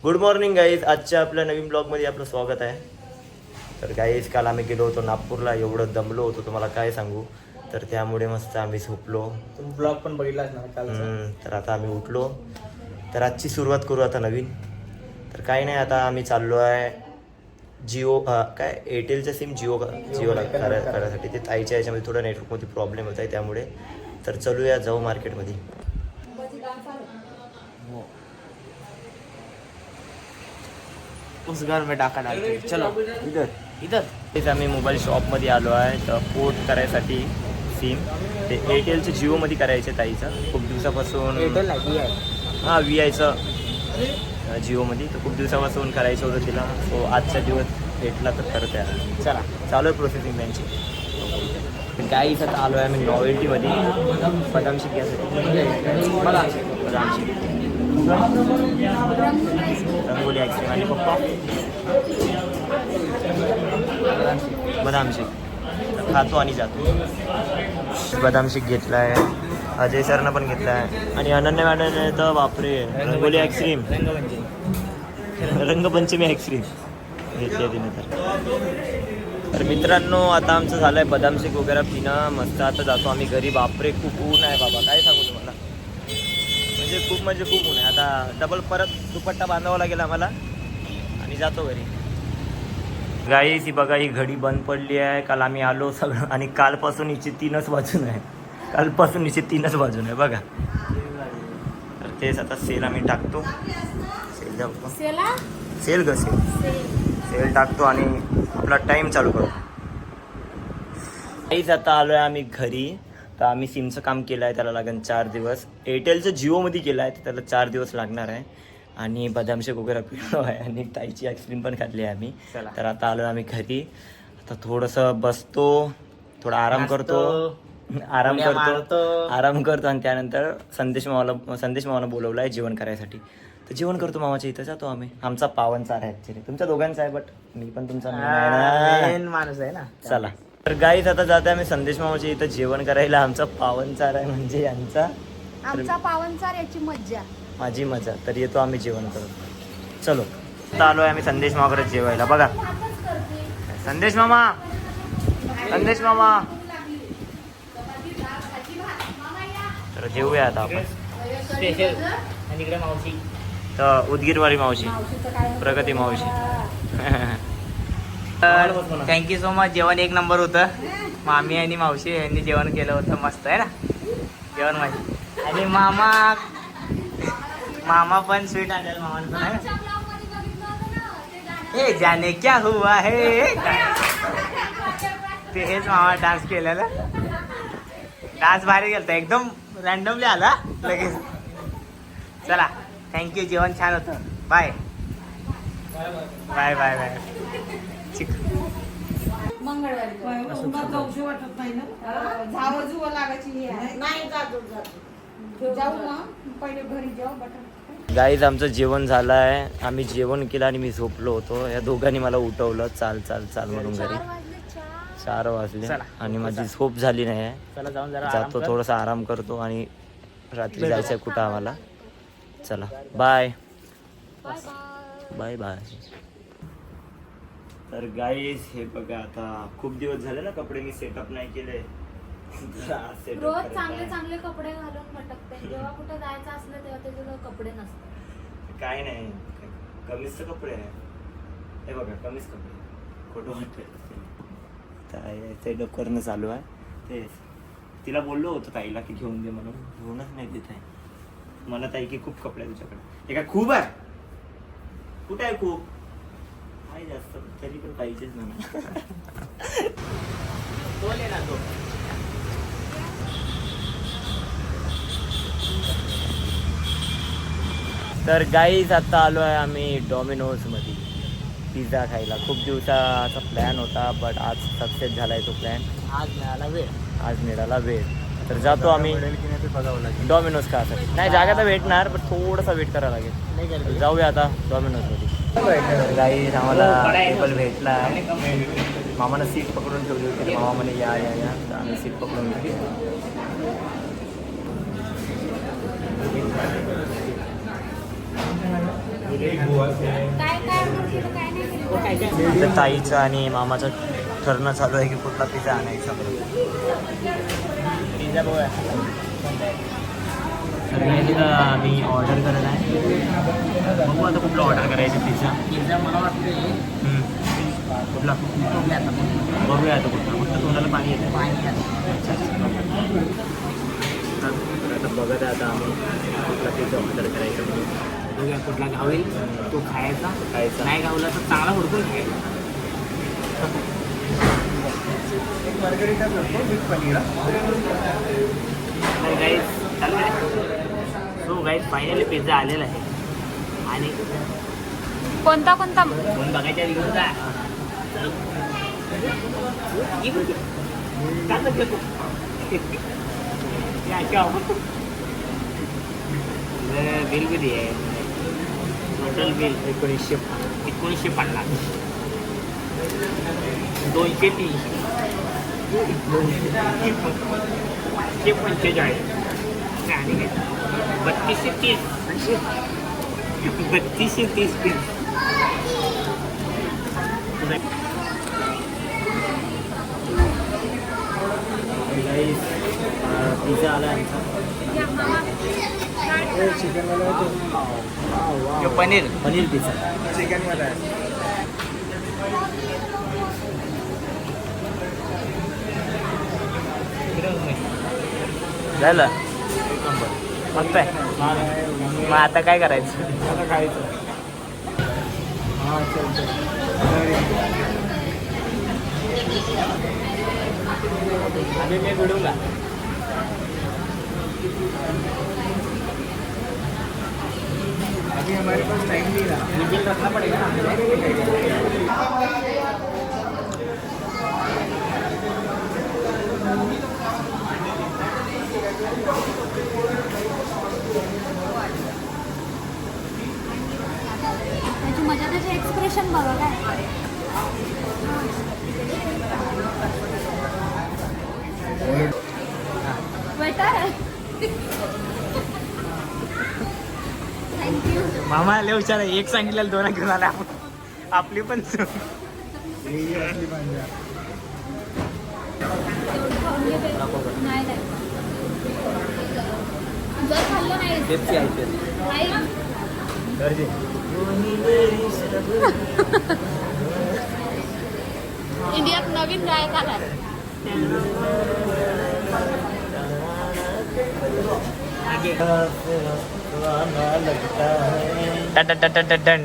Good morning guys. आजच्या आपल्या नवीन ब्लॉगमध्ये आपलं स्वागत आहे. तर गाईज काल आम्ही गेलो होतो नागपूरला. एवढं दमलो होतो तुम्हाला काय सांगू. तर त्यामुळे मस्त आम्ही झोपलो. तुम्ही ब्लॉग पण बघितलाच ना कालचा. तर आता आम्ही उठलो. तर आजची सुरुवात करू आता नवीन. तर काही नाही, आता आम्ही चाललो आहे जिओ काय एअरटेलचं सिम जिओला करायसाठी. ते ताईच्या याच्यामध्ये थोडं नेटवर्कमध्ये प्रॉब्लेम होत आहे त्यामुळे. तर चलूया, जाऊ मार्केटमध्ये. उस घर में डाका डालते चलो इधर इधर. तेच आम्ही मोबाईल शॉपमध्ये आलो आहे. तर पोर्ट करायसाठी सिम ते एअरटेलचं जिओमध्ये करायचं ताईचं खूप दिवसापासून. एअरटेल नाही आहे. हां VIचं जिओमध्ये. तर खूप दिवसापासून करायचं होतं तिला. सो आजचा दिवस भेटला तर करते आहे. चला चालू आहे प्रोसेसिंग त्यांची. गाईच आता आलो आहे आम्ही नॉवेल्टीमध्ये बदाम शेक घ्यायसाठी. बदाम शेक रंगोली आईस्क्रीम आणि पप्पा बदाम शेक. तर खातो आणि जातो. बदाम शेक घेतला आहे. अजय सरनं पण घेतला आहे. आणि अनन्या मॅडमने तर बापरे रंगोली आईस्क्रीम रंगपंचमी आईस्क्रीम घेतली आहे तिने. तर मित्रांनो आता आमचं झालं आहे बदाम शेक वगैरे पिणं मस्त. आता जातो आम्ही घरी. बापरे खूप ऊन आहे बाबा, काय सांगू तुम्हाला. म्हणजे खूप ऊन आहे. आता डबल परत दुपट्टा बांधावा लागेल आम्हाला आणि जातो घरी. गाईस ही बघा, ही घडी बंद पडली आहे. काल आम्ही आलो सगळं आणि कालपासून हिची 3च वाजून आहे. कालपासून हिची 3च वाजून आहे बघा. तर तेच आता सेल आम्ही टाकतो. सेल जाऊ सेल ग सेल टाकतो आणि आपला टाईम चालू करतो. काहीच आता आलो आहे आम्ही घरी. तर आम्ही सिमचं काम केलं आहे, त्याला लागेल 4 दिवस. एअरटेलचं जिओमध्ये केलं आहे तर त्याला 4 दिवस लागणार आहे. आणि बदाम शेक वगैरे पिलो आहे आणि ताईची आईस्क्रीम पण खाल्ली आहे आम्ही. तर आता आलो आम्ही घरी. आता थोडंसं बसतो, थोडा आराम करतो आणि त्यानंतर संदेश मामाला बोलवलं आहे जेवण करायसाठी. तर जेवण करतो मामाच्या इथं. जातो आम्ही. आमचा पावनचार आहे ॲक्च्युली, तुमच्या दोघांचा आहे बट मी पण तुमचा मेन माणूस आहे ना. चला तर गाईच आता जाते आम्ही संदेश मामाच्या इथं जेवण करायला. आमचा पावनचार आहे म्हणजे यांचा आमचा पावनचार, याची मज्जा माझी मजा. तर येतो आम्ही जेवण करतो. चलो आता आलो आहे आम्ही संदेश मामाकडे जेवायला. बघा संदेश मामा तर जेवूया आता आपण. स्पेशल. आणि इकडे मावशी. तर उदगीरवारी मावशी, प्रगती मावशी. Thank you so much. जेवण एक नंबर होतं. मामी आणि मावशी यांनी जेवण केलं होतं. मस्त आहे ना जेवण माझी. आणि मामा पण स्वीट आणलेलं मामाला पण आहे. हे जाने क्या हुआ है ते हेच मामा डान्स केलेला. डान्स भारी केलता, एकदम रॅन्डमली आला लगेच. चला थँक्यू. जेवण छान होतं. Bye bye bye bye. Guys आमचं जेवण झालं आहे. आम्ही जेवण केलं आणि मी झोपलो होतो. या दोघांनी मला उठवलं चाल म्हणून घरी. 4 वाजले आणि माझी झोप झाली नाही आहे. चला जाऊन जरा जातो थोडासा आराम करतो आणि रात्री जायचं आहे कुठं आम्हाला. चला बाय बाय बाय. तर गाईज हे बघा, आता खूप दिवस झाले ना कपडे मी सेटअप नाही केले. रोज चांगले कपडे घालून भटकते. जेव्हा कुठे जायचं असलं तेव्हा त्याचे कपडे नसतात. काय नाही, कमीजचे कपडे आहे. हे बघा कमीज कपडे, खोटं वाटत. सेटअप करणं चालू आहे. ते तिला बोललो होतो ताईला की घेऊन दे म्हणून, घेऊनच नाही देत आहे. मला ताई की खूप कपडे आहे तुझ्याकडे. हे काय खूप आहे? कुठे आहे खूप? आहे जास्त तरी पण पाहिजेच ना. तो. तर गाईज आता आलो आहे आम्ही डॉमिनोजमध्ये पिझ्झा खायला. खूप दिवसाचा प्लॅन होता बट आज सक्सेस झाला आहे तो प्लॅन. आज मिळाला वेळ. तर जातो आम्ही डॉमिनोज खासाठी. नाही जागा तर भेटणार पण थोडासा वेट करावा लागेल. जाऊया आता डॉमिनोजमध्ये. गाईज आम्हाला टेबल भेटला. मामानं सीट पकडून ठेवली होती. मामा म्हणे या तर आम्ही सीट पकडून घेतली. काय काय order केलं, काय नाही केलं? तर ताईचं आणि मामाचं ठरणं चालू आहे की कुठला पिझ्झा आणायचा. पिझ्झा बघूया. सगळ्यांना आम्ही ऑर्डर करत आहे. बघू आता कुठला ऑर्डर करायचं पिझ्झा. मला वाटतं कुठला बघूया आता कुठलं तोंडाला पाणी येतं. आता बघत आहे आता आम्ही कुठला पिझ्झा ऑर्डर करायचा म्हणून. बघूया कुठला गावेल तो खायचा. नाही गावला तर चांगला भरपूर खायचा. सो गाईज फायनली पिझ्झा आलेला आहे आणि कोणता कोणता कोण बघायच्या घेऊन जा. बिल किती आहे? टोटल बिल 1950 230 545 आणि काय 3230 बिल. पिझ्झा आला पनीर पिझ्झा. चिकनवाला आहे. झालं मस्त आहे. मग आता काय करायचं? आता खायचं. अभी मैं भिड़ूंगा. अभी हमारे पास टाइम नहीं रहा. बिल रखना पड़ेगा त्याची मजा त्याचे एक्सप्रेशन बघा काय. Better thank you. मामा आले हुशार आहे. एक सांगितलेलं 2 घेऊन आला. आपली पण एवढं खाऊन घे ते. नाही नाही. जर खाल्लं नाही नाही. इंडियात नवीन गायक आलाय. डन.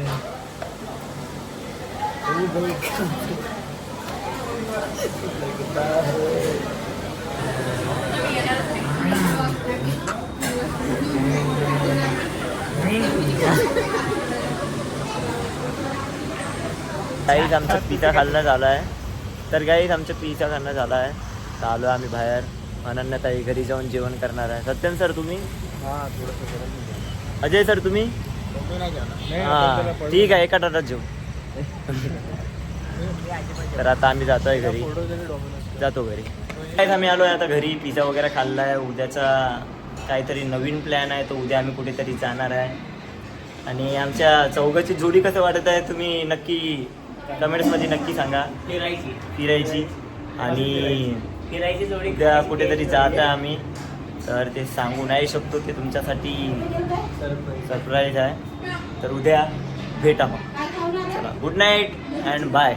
गाईज आमचा पिझ्झा खाल्ला झाला आहे. तर गाईज आमचा पिझ्झा खाणं झाला आहे. तर आलो आम्ही बाहेर. अनन्याताई घरी जाऊन जेवण करणार आहे. सत्यन सर तुम्ही? अजय सर तुम्ही? हां ठीक आहे एका टाटात जेऊ. तर आता आम्ही जातो आहे घरी. जातो घरी. काय आम्ही आलो आहे आता घरी. पिझ्झा वगैरे खाल्ला आहे. उद्याचा काहीतरी नवीन प्लॅन आहे. तो उद्या आम्ही कुठेतरी जाणार आहे. आणि आमच्या चौघाची जोडी कसं वाटत आहे तुम्ही नक्की कमेंट्समध्ये नक्की सांगा. फिरायची आणि फिरायची जोडी उद्या कुठेतरी जात आहे आम्ही. तर ते सांगू नाही शकतो. ते तुमच्यासाठी सरप्राईज आहे. तर उद्या भेटा मग. चला गुड नाईट अँड बाय.